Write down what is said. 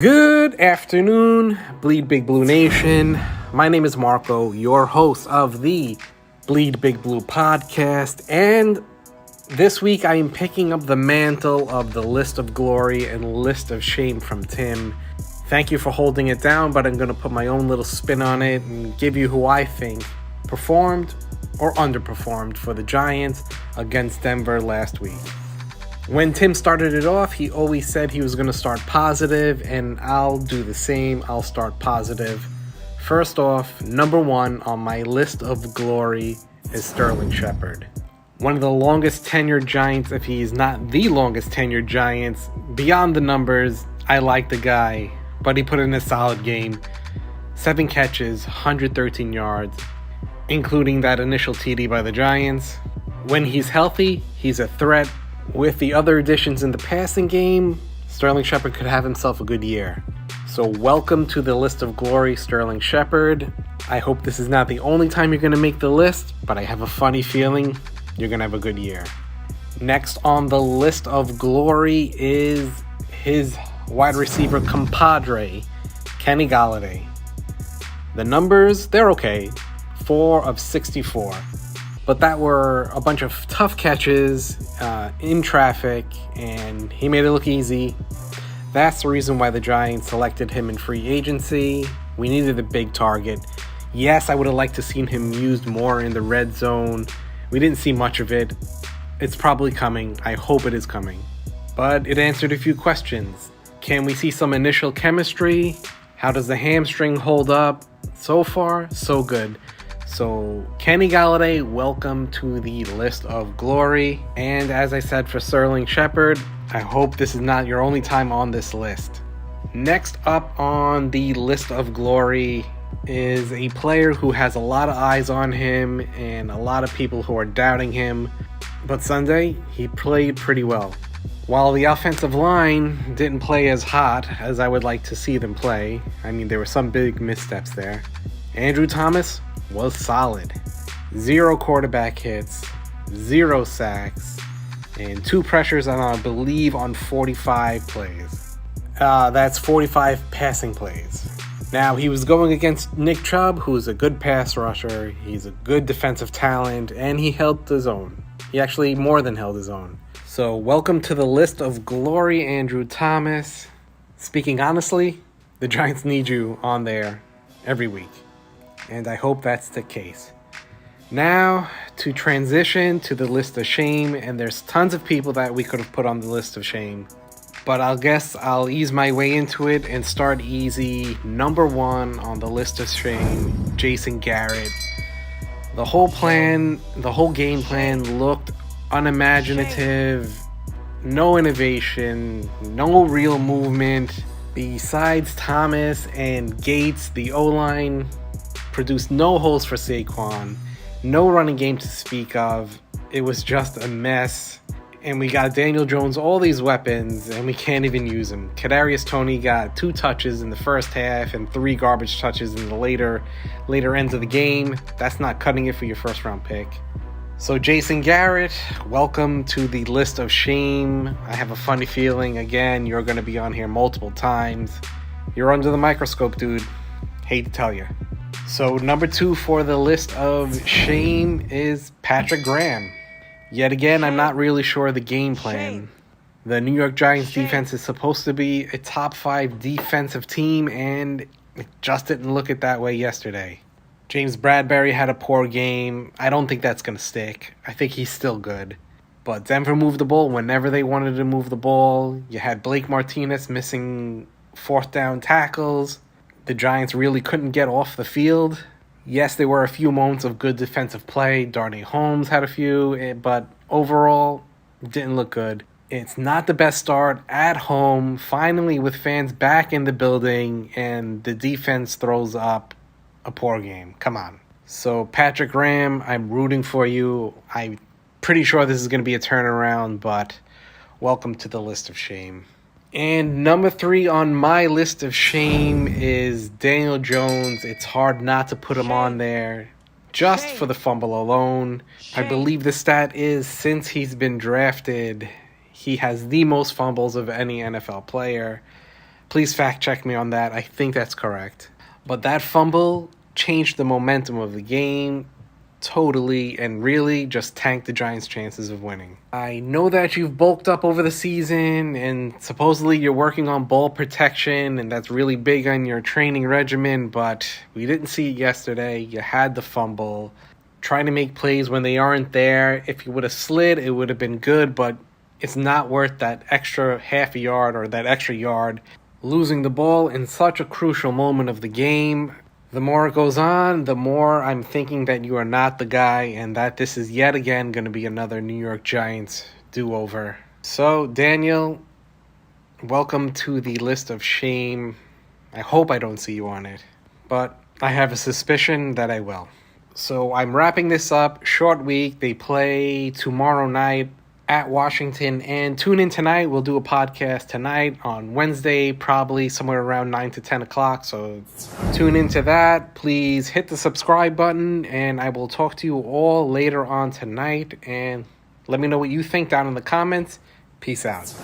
Good afternoon, Bleedbigblue Nation. My name is Marco, your host of the Bleedbigblue podcast, and this week I am picking up the mantle of the list of glory and list of shame from Tim. Thank you for holding it down, but I'm going to put my own little spin on it and give you who I think performed or underperformed for the Giants against Denver last week. When Tim started it off, he always said he was going to start positive, and I'll do the same. I'll start positive. First off, number one on my list of glory is Sterling Shepard. One of the longest tenured Giants, if he's not the longest tenured Giants. Beyond the numbers, I like the guy, but he put in a solid game. 7 catches, 113 yards, including that initial TD by the Giants. When he's healthy, he's a threat. With the other additions in the passing game, Sterling Shepard could have himself a good year. So welcome to the list of glory, Sterling Shepard. I hope this is not the only time you're going to make the list, but I have a funny feeling you're going to have a good year. Next on the list of glory is his wide receiver compadre, Kenny Golladay. The numbers, they're okay. 4 of 64. But that were a bunch of tough catches in traffic, and he made it look easy. That's the reason why the Giants selected him in free agency. We needed a big target. Yes, I would have liked to seen him used more in the red zone. We didn't see much of it. It's probably coming. I hope it is coming. But it answered a few questions. Can we see some initial chemistry? How does the hamstring hold up? So far, so good. So, Kenny Golladay, welcome to the list of glory. And as I said for Sterling Shepard, I hope this is not your only time on this list. Next up on the list of glory is a player who has a lot of eyes on him and a lot of people who are doubting him. But Sunday, he played pretty well. While the offensive line didn't play as hot as I would like to see them play, I mean, there were some big missteps there. Andrew Thomas was solid. 0 quarterback hits, 0 sacks, and 2 pressures on, I believe, on 45 plays. That's 45 passing plays. Now, he was going against Nick Chubb, who's a good pass rusher. He's a good defensive talent, and he held his own. He actually more than held his own. So, welcome to the list of glory, Andrew Thomas. Speaking honestly, the Giants need you on there every week. And I hope that's the case. Now, to transition to the list of shame, and there's tons of people that we could have put on the list of shame. But I'll ease my way into it and start easy. Number 1 on the list of shame, Jason Garrett. The whole game plan looked unimaginative. No innovation, no real movement. Besides Thomas and Gates, the O-line produced no holes for Saquon, no running game to speak of. It was just a mess. And we got Daniel Jones, all these weapons, and we can't even use them. Kadarius Toney got 2 touches in the first half and 3 garbage touches in the later ends of the game. That's not cutting it for your first round pick. So Jason Garrett, welcome to the list of shame. I have a funny feeling, again, you're going to be on here multiple times. You're under the microscope, dude. Hate to tell you. So number 2 for the list of shame is Patrick Graham. Yet again, I'm not really sure of the game plan. The New York Giants defense is supposed to be a top 5 defensive team, and it just didn't look it that way yesterday. James Bradbury had a poor game. I don't think that's going to stick. I think he's still good. But Denver moved the ball whenever they wanted to move the ball. You had Blake Martinez missing 4th down tackles. The Giants really couldn't get off the field. Yes, there were a few moments of good defensive play. Darnay Holmes had a few, but overall, it didn't look good. It's not the best start at home, finally with fans back in the building, and the defense throws up a poor game. Come on. So, Patrick Graham, I'm rooting for you. I'm pretty sure this is going to be a turnaround, but welcome to the list of shame. And number 3 on my list of shame is Daniel Jones. It's hard not to put him on there just for the fumble alone. I believe the stat is since he's been drafted, he has the most fumbles of any NFL player. Please fact check me on that. I think that's correct. But that fumble changed the momentum of the game totally and really just tanked the Giants' chances of winning. I know that you've bulked up over the season and supposedly you're working on ball protection and that's really big on your training regimen, but we didn't see it yesterday. You had the fumble. Trying to make plays when they aren't there. If you would have slid, it would have been good, but it's not worth that extra half a yard or that extra yard. Losing the ball in such a crucial moment of the game. The more it goes on, the more I'm thinking that you are not the guy and that this is yet again going to be another New York Giants do-over. So, Daniel, welcome to the list of shame. I hope I don't see you on it, but I have a suspicion that I will. So I'm wrapping this up. Short week. They play tomorrow night at Washington, and tune in tonight. We'll do a podcast tonight on Wednesday, probably somewhere around 9 to 10 o'clock. So tune into that. Please hit the subscribe button, and I will talk to you all later on tonight. And let me know what you think down in the comments. Peace out.